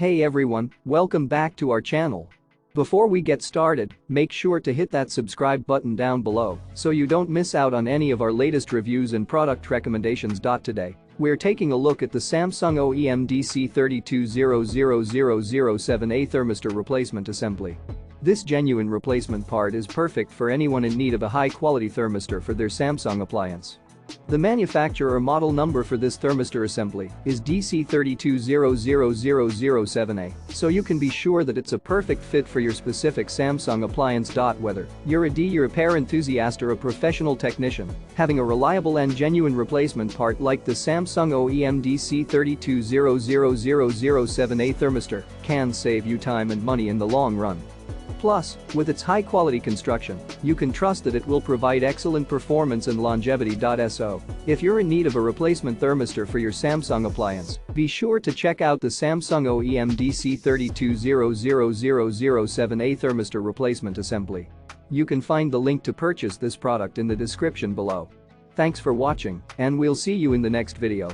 Hey everyone, welcome back to our channel. Before we get started, make sure to hit that subscribe button down below so you don't miss out on any of our latest reviews and product recommendations. Today, we're taking a look at the Samsung OEM DC32-00007A Thermistor replacement assembly. This genuine replacement part is perfect for anyone in need of a high-quality thermistor for their Samsung appliance. The manufacturer model number for this thermistor assembly is DC32-00007A, so you can be sure that it's a perfect fit for your specific Samsung appliance. Whether you're a D repair enthusiast or a professional technician, having a reliable and genuine replacement part like the Samsung OEM DC32-00007A Thermistor can save you time and money in the long run. Plus, with its high-quality construction, you can trust that it will provide excellent performance and longevity. So, if you're in need of a replacement thermistor for your Samsung appliance, be sure to check out the Samsung OEM DC32-00007A Thermistor replacement assembly. You can find the link to purchase this product in the description below. Thanks for watching, and we'll see you in the next video.